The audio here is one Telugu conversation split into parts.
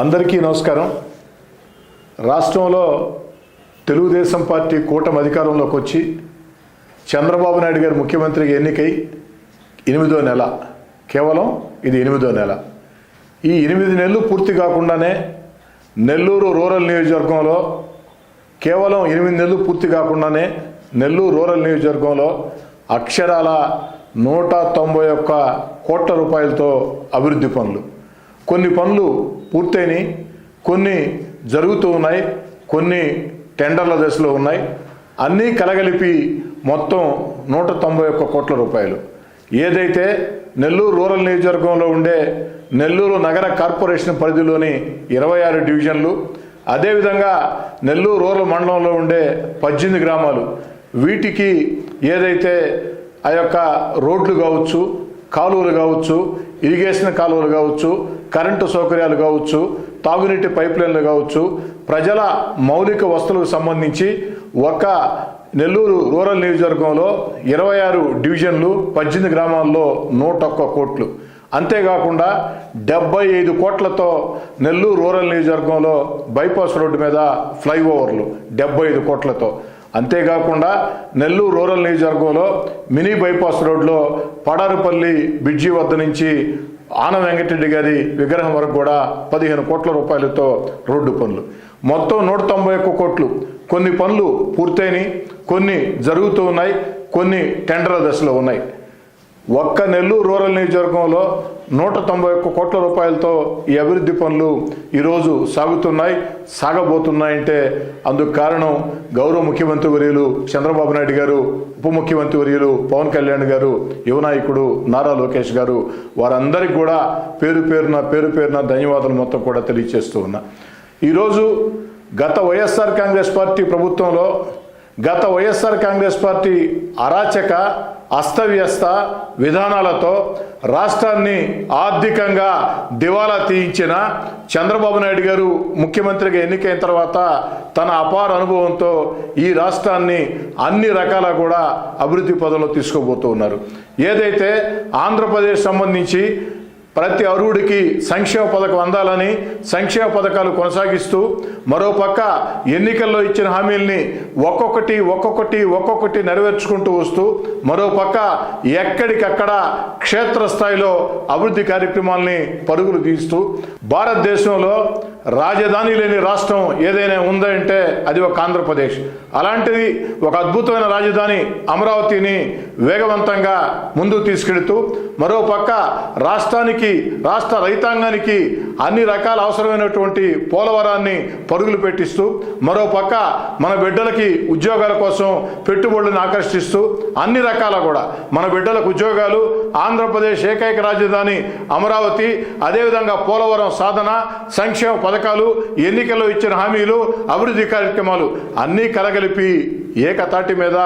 అందరికీ నమస్కారం. రాష్ట్రంలో తెలుగుదేశం పార్టీ కూటమి అధికారంలోకి వచ్చి చంద్రబాబు నాయుడు గారు ముఖ్యమంత్రిగా ఎన్నికై 8వ నెల, కేవలం ఇది 8వ నెల. ఈ 8 నెలలు పూర్తి కాకుండానే నెల్లూరు రూరల్ నియోజకవర్గంలో కేవలం 8 నెలలు పూర్తి కాకుండానే నెల్లూరు రూరల్ నియోజకవర్గంలో అక్షరాల 191 కోట్ల రూపాయలతో అభివృద్ధి పనులు, కొన్ని పనులు పూర్తయినాయి, కొన్ని జరుగుతూ ఉన్నాయి, కొన్ని టెండర్ల దశలో ఉన్నాయి. అన్నీ కలగలిపి మొత్తం 191 కోట్ల రూపాయలు. ఏదైతే నెల్లూరు రూరల్ నియోజకవర్గంలో ఉండే నెల్లూరు నగర కార్పొరేషన్ పరిధిలోని 26 డివిజన్లు, అదేవిధంగా నెల్లూరు రూరల్ మండలంలో ఉండే 18 గ్రామాలు, వీటికి ఏదైతే ఆ యొక్క రోడ్లు కావచ్చు, కాలువలు కావచ్చు, ఇరిగేషన్ కాలువలు కావచ్చు, కరెంటు సౌకర్యాలు కావచ్చు, తాగునీటి పైప్లైన్లు కావచ్చు, ప్రజల మౌలిక వస్తువులకు సంబంధించి ఒక నెల్లూరు రూరల్ నియోజకవర్గంలో 26 డివిజన్లు, 18 గ్రామాల్లో 101 కోట్లు. అంతేకాకుండా 75 కోట్లతో నెల్లూరు రూరల్ నియోజకవర్గంలో బైపాస్ రోడ్డు మీద ఫ్లైఓవర్లు 75 కోట్లతో. అంతేకాకుండా నెల్లూరు రూరల్ నియోజకవర్గంలో మినీ బైపాస్ రోడ్లో పడారుపల్లి బ్రిడ్జి వద్ద నుంచి ఆన వెంకటరెడ్డి గారి విగ్రహం వరకు కూడా 15 కోట్ల రూపాయలతో రోడ్డు పనులు. మొత్తం 191 కోట్లు. కొన్ని పనులు పూర్తయినాయి, కొన్ని జరుగుతూ ఉన్నాయి, కొన్ని టెండర్ల దశలో ఉన్నాయి. ఒక్క నెల్లూరు రూరల్ నియోజకవర్గంలో 191 కోట్ల రూపాయలతో ఈ అభివృద్ధి పనులు ఈరోజు సాగుతున్నాయి, సాగబోతున్నాయంటే అందుకు కారణం గౌరవ ముఖ్యమంత్రి వర్యులు చంద్రబాబు నాయుడు గారు, ఉప ముఖ్యమంత్రి వర్యులు పవన్ కళ్యాణ్ గారు, యువనాయకుడు నారా లోకేష్ గారు, వారందరికీ కూడా పేరు పేరున ధన్యవాదాలు మొత్తం కూడా తెలియజేస్తూ ఉన్నా. ఈరోజు గత వైఎస్ఆర్ కాంగ్రెస్ పార్టీ ప్రభుత్వంలో, గత వైఎస్ఆర్ కాంగ్రెస్ పార్టీ అరాచక అస్తవ్యస్త విధానాలతో రాష్ట్రాన్ని ఆర్థికంగా దివాలా తీయించిన చంద్రబాబు నాయుడు గారు ముఖ్యమంత్రిగా ఎన్నికైన తర్వాత తన అపార అనుభవంతో ఈ రాష్ట్రాన్ని అన్ని రకాల కూడా అభివృద్ధి పదంలో తీసుకోబోతూ ఉన్నారు. ఏదైతే ఆంధ్రప్రదేశ్ సంబంధించి ప్రతి అర్హుడికి సంక్షేమ పథకం అందాలని సంక్షేమ కొనసాగిస్తూ, మరోపక్క ఎన్నికల్లో ఇచ్చిన హామీల్ని ఒక్కొక్కటి నెరవేర్చుకుంటూ వస్తూ, మరోపక్క ఎక్కడికక్కడ క్షేత్రస్థాయిలో అభివృద్ధి కార్యక్రమాల్ని పరుగులు తీస్తూ, భారతదేశంలో రాజధాని లేని రాష్ట్రం ఏదైనా ఉందంటే అది ఒక ఆంధ్రప్రదేశ్. అలాంటిది ఒక అద్భుతమైన రాజధాని అమరావతిని వేగవంతంగా ముందుకు తీసుకెడుతూ, మరోపక్క రాష్ట్ర రైతాంగానికి అన్ని రకాల అవసరమైనటువంటి పోలవరాన్ని పరుగులు పెట్టిస్తూ, మరోపక్క మన బిడ్డలకి ఉద్యోగాల కోసం పెట్టుబడులను ఆకర్షిస్తూ, అన్ని రకాల కూడా మన బిడ్డలకు ఉద్యోగాలు, ఆంధ్రప్రదేశ్ ఏకైక రాజధాని అమరావతి, అదేవిధంగా పోలవరం సాధన, సంక్షేమ పథకాలు, ఎన్నికల్లో ఇచ్చిన హామీలు, అభివృద్ధి కార్యక్రమాలు అన్నీ కలగలిపి ఏకతాటి మీద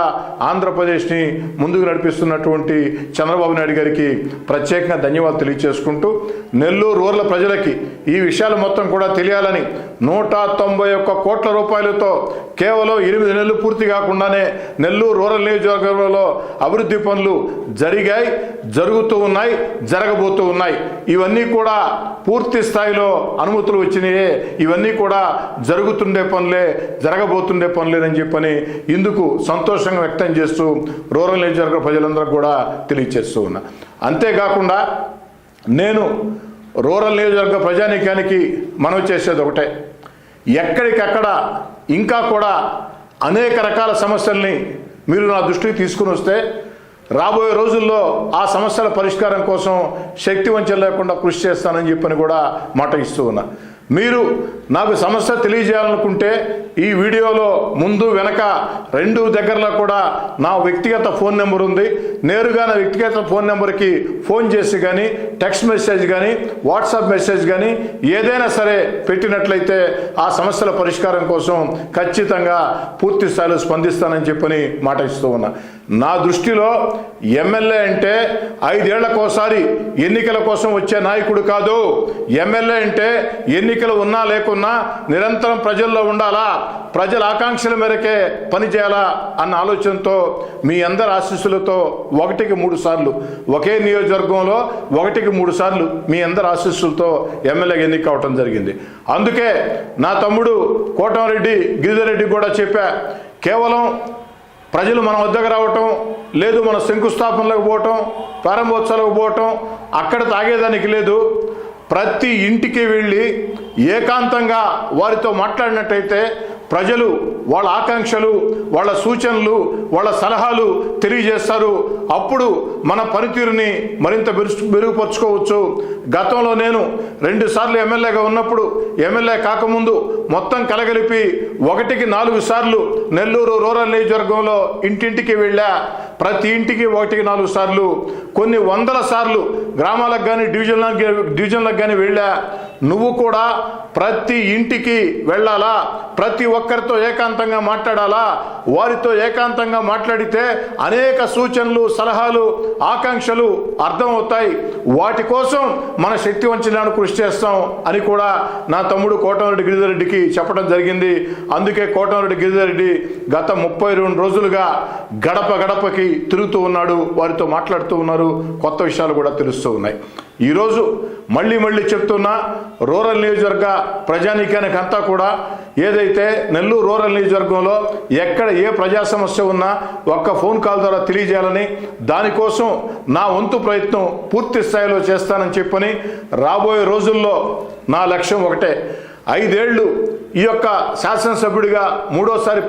ఆంధ్రప్రదేశ్ని ముందుకు నడిపిస్తున్నటువంటి చంద్రబాబు నాయుడు గారికి ప్రత్యేకంగా ధన్యవాదాలు తెలియజేసుకుంటూ, నెల్లూరు రూరల్ ప్రజలకి ఈ విషయాలు మొత్తం కూడా తెలియాలని 191 కోట్ల రూపాయలతో కేవలం 8 నెలలు పూర్తి కాకుండానే నెల్లూరు రూరల్ నియోజకవర్గంలో అభివృద్ధి పనులు జరిగాయి, జరుగుతూ ఉన్నాయి, జరగబోతూ ఉన్నాయి. ఇవన్నీ కూడా పూర్తి స్థాయిలో అనుమతులు వచ్చినాయే, ఇవన్నీ కూడా జరుగుతుండే పనులే, జరగబోతుండే పనులేనని చెప్పని ఇందుకు సంతోషంగా వ్యక్తం చేస్తూ రూరల్ నియోజకవర్గ ప్రజలందరూ కూడా తెలియజేస్తూ ఉన్నా. అంతేకాకుండా నేను రూరల్ నియోజకవర్గ ప్రజానీకానికి మనవి చేసేది ఒకటే, ఎక్కడికక్కడ ఇంకా కూడా అనేక రకాల సమస్యల్ని మీరు నా దృష్టికి తీసుకుని వస్తే రాబోయే రోజుల్లో ఆ సమస్యల పరిష్కారం కోసం శక్తి వంచన లేకుండా కృషి చేస్తానని చెప్పని కూడా మాట ఇస్తూ ఉన్నా. మీరు నాకు సమస్య తెలియజేయాలనుకుంటే ఈ వీడియోలో ముందు వెనక 2 దగ్గరలో కూడా నా వ్యక్తిగత ఫోన్ నెంబర్ ఉంది. నేరుగా నా వ్యక్తిగత ఫోన్ నెంబర్కి ఫోన్ చేసి కానీ, టెక్స్ట్ మెసేజ్ కానీ, వాట్సాప్ మెసేజ్ కానీ ఏదైనా సరే పెట్టినట్లయితే ఆ సమస్యల పరిష్కారం కోసం ఖచ్చితంగా పూర్తి స్థాయిలో స్పందిస్తానని చెప్పని మాట ఇస్తూ ఉన్నా. నా దృష్టిలో ఎమ్మెల్యే అంటే 5 ఏళ్లకోసారి ఎన్నికల కోసం వచ్చే నాయకుడు కాదు. ఎమ్మెల్యే అంటే ఎన్నికలు ఉన్నా లేకున్నా నిరంతరం ప్రజల్లో ఉండాలా, ప్రజల ఆకాంక్షల మేరకే పనిచేయాలా అన్న ఆలోచనతో మీ అందరి ఆశీస్సులతో 1కి 3 సార్లు ఒకే నియోజకవర్గంలో 1కి 3 సార్లు మీ అందరి ఆశీస్సులతో ఎమ్మెల్యేగా ఎన్నిక అవటం జరిగింది. అందుకే నా తమ్ముడు కోటమిరెడ్డి గిరిధర్ రెడ్డి కూడా చెప్పా, కేవలం ప్రజలు మన వద్దకు రావటం లేదు, మన శంకుస్థాపనలకు పోవటం, ప్రారంభోత్సవాలకు పోవటం అక్కడ తాగేదానికి లేదు. ప్రతి ఇంటికి వెళ్ళి ఏకాంతంగా వారితో మాట్లాడినట్టయితే ప్రజలు వాళ్ళ ఆకాంక్షలు, వాళ్ళ సూచనలు, వాళ్ళ సలహాలు తెలియజేస్తారు. అప్పుడు మన పనితీరుని మరింత మెరుగుపరుచుకోవచ్చు. గతంలో నేను 2 సార్లు ఎమ్మెల్యేగా ఉన్నప్పుడు, ఎమ్మెల్యే కాకముందు మొత్తం కలగలిపి 1కి 4 సార్లు నెల్లూరు రూరల్ నియోజకవర్గంలో ఇంటింటికి వెళ్ళా. ప్రతి ఇంటికి 1కి 4 సార్లు, కొన్ని వందల సార్లు గ్రామాలకు కానీ డివిజన్లకు కానీ వెళ్ళా. నువ్వు కూడా ప్రతి ఇంటికి వెళ్ళాలా, ప్రతి ఒక్కరితో ఏకాంతంగా మాట్లాడాలా. వారితో ఏకాంతంగా మాట్లాడితే అనేక సూచనలు, సలహాలు, ఆకాంక్షలు అర్థమవుతాయి. వాటి కోసం మన శక్తి వంచనాన్ని కృషి చేస్తాం అని కూడా నా తమ్ముడు కోటమిరెడ్డి గిరిధర్ రెడ్డికి చెప్పడం జరిగింది. అందుకే కోటమిరెడ్డి గిరిధర్ రెడ్డి గత 32 రోజులుగా గడప గడపకి తిరుగుతూ ఉన్నాడు, వారితో మాట్లాడుతూ ఉన్నారు, కొత్త విషయాలు కూడా తెలుస్తూ ఉన్నాయి. ఈరోజు మళ్ళీ చెప్తున్నా, రూరల్ నియోజకవర్గ ప్రజానీకానికి అంతా కూడా ఏదైతే నెల్లూరు రూరల్ నియోజకవర్గంలో ఎక్కడ ఏ ప్రజా సమస్య ఉన్నా ఒక్క ఫోన్ కాల్ ద్వారా తెలియజేయాలని, దానికోసం నా వంతు ప్రయత్నం పూర్తి స్థాయిలో చేస్తానని చెప్పని, రాబోయే రోజుల్లో నా లక్ష్యం ఒకటే, 5 ఏళ్ళు ఈ యొక్క శాసనసభ్యుడిగా 3వ సారి